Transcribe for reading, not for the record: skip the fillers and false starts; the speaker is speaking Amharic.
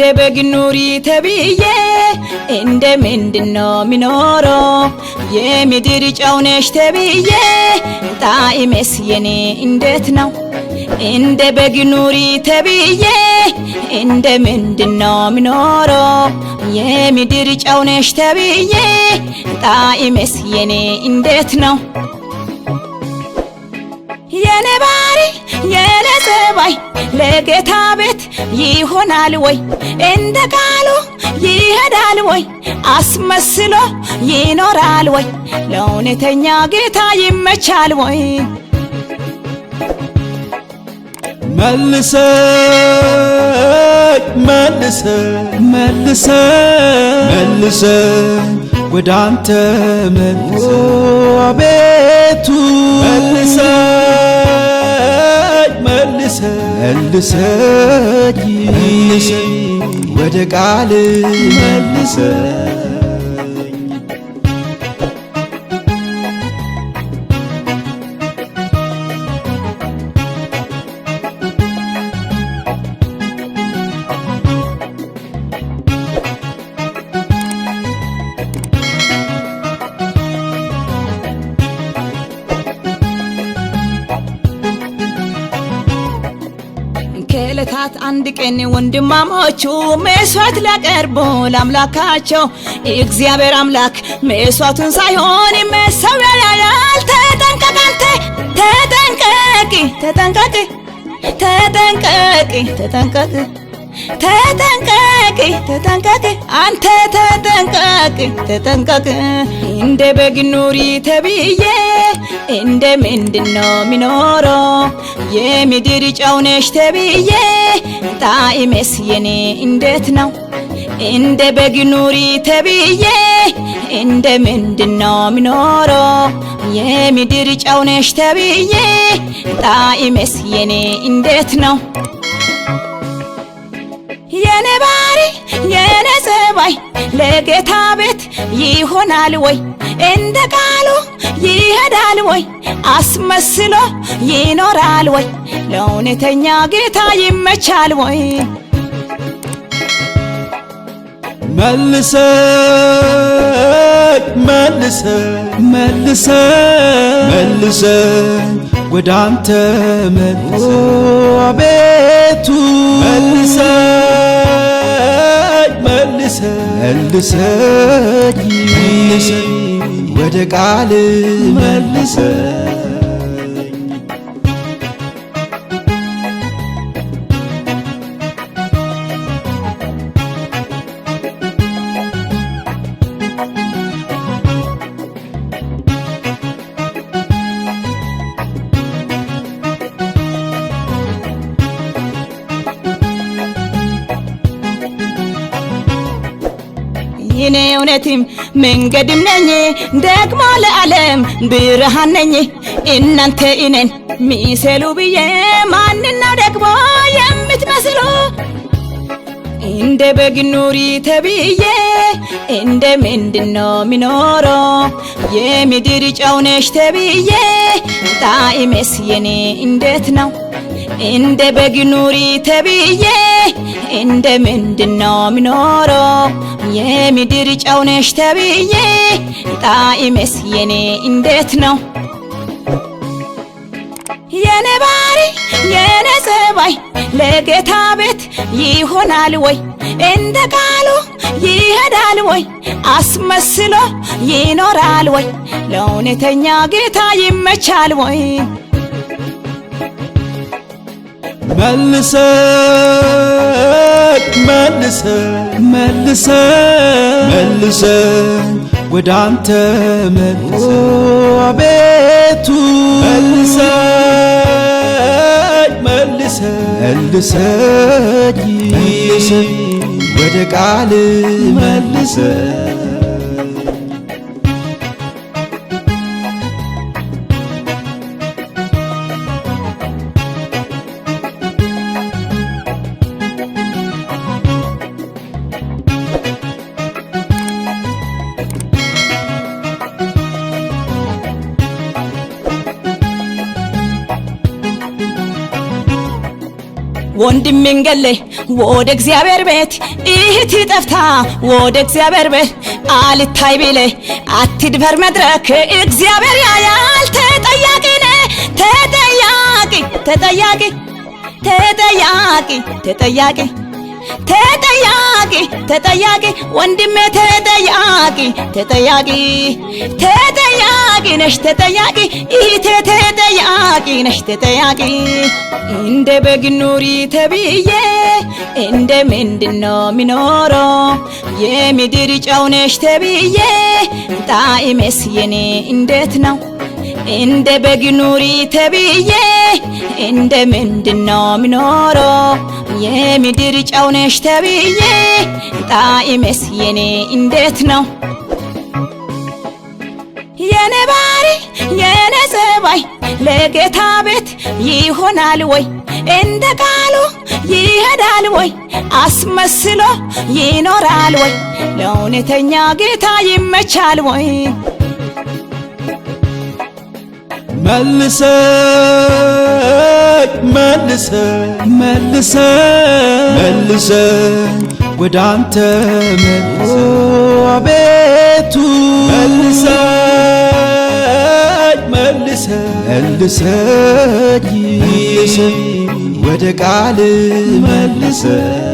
እንደ በግ ኑሪ ተብዬ እንደ ምንድነው ሚኖረው የምድር ጨው ነሽ ተብዬ ጣዕሜስ የኔ እንዴት ነው እንደ በግ ኑሪ ተብዬ እንደ ምንድነው ሚኖረው የምድር ጨው ነሽ ተብዬ ጣዕሜስ የኔ እንዴት ነው የኔ ባሪ የኔ ጸባይ ለጌታ ቤት ይሆናል ወይ እንደ ቃሉ ይሄዳል ወይ አስመስሎ ይኖራል ወይ ለእውነተኛ ጌታ ይመቻል ወይ መልሰኝ ወዳንተ አቤቱ መልሰኝ ወደ ቃል መልሰኝ ከዕለታት አንድ ቀን ወንድማሞቹ መስዋዕት ሊያቀርቡ ለአምላካቸው እግዚአብሔር አምላክ መስዋዕቱን ሳይሆን መሠዊያ ያያል ተጠንቀቅ አንተ ተጠንቀቅ አንተ ተጠንቀቅ እንደ በግ ኑሪ ተብዬ እንደ ምንድነው ሚኖረው የምድር ጨው ነሽ ተብዬ ጣዕሜስ የኔ እንዴት ነው እንደ በግ ኑሪ ተብዬ እንደ ምንድነው ሚኖረው የምድር ጨው ነሽ ተብዬ ጣዕሜስ የኔ እንዴት ነው የኔ ባሪ የኔ ጸባይ ለጌታ ቤት ይሆናል ወይ እንደ ቃሉ ይሄዳል ወይ አስመስሎ ይኖራል ወይ ለእውነተኛ ጌታ ይመቻል ወይ መልሰኝ ወዳንተ አቤቱ መልሰኝ ወደ ቃል መልሰኝ እኔ እውነትም መንገድም ነኝ ደግሞ ለዓለም ብርሃን ነኝ እናንተ እኔን ሚሰሉ ብዬ ማንነው ደግሞ የምትመስሉ እንደ በግ ኑሪ ተብዬ እንደ ምንድነው ሚኖረው የምድር ጨው ነሽ ተብዬ ጣዕሜስ የኔ እንዴት ነው እንደ በግ ኑሪ ተብዬ እንደ ምንድነው ሚኖረው የምድር ጨው ነሽ ተብዬ ጣዕሜስ የኔ እንዴት ነው የኔ ባሪ የኔ ጸባይ ለጌታ ቤት ይሆናል ወይ እንደ ቃሉ ይሄዳል ወይ አስመስሎ ይኖራል ወይ ለእውነተኛ ጌታ ይመቻል ወይ መልሰኝ ወዳንተ አቤቱ መልሰኝ ወደ ቃል መልሰኝ ወንድሜን ገለህ ወደ እግዚአብሔር ቤት እህት ጠፍታ ወደ እግዚአብሔር ቤት አልታይ ቢልህ አትድፈር መድረክ እግዚአብሔር ያያል ተጠያቂ ነህ ተጠያቂ ተጠያቂ ተጠያቂ ተጠያቂ ተጠያቂ ተጠያቂ ወንድሜ ተጠያቂ ተጠያቂ ተጠያቂ ነሽ ተጠያቂ እህቴ ተጠያቂ ነሽ ተጠያቂ እንደ በግ ኑሪ ተብዬ እንደ ምንድነው ሚኖረው የምድር ጨው ነሽ ተብዬ ጣዕሜስ የኔ እንዴት ነው እንደ በግ ኑሪ ተብዬ እንደ ምንድነው ሚኖረው የምድር ጨው ነሽ ተብዬ ጣዕሜስ የኔ እንዴት ነው የኔ ባሪ የኔ ጸባይ ለጌታ ቤት ይሆናል ወይ እንደ ቃሉ ይሄዳል ወይ አስመስሎ ይኖራል ወይ ለእውነተኛ ጌታ ይመቻል ወይ መልሰኝ መልሰኝ ወደ አንተ መልሰኝ አቤቱ መልሰኝ ወደ ቃል መልሰኝ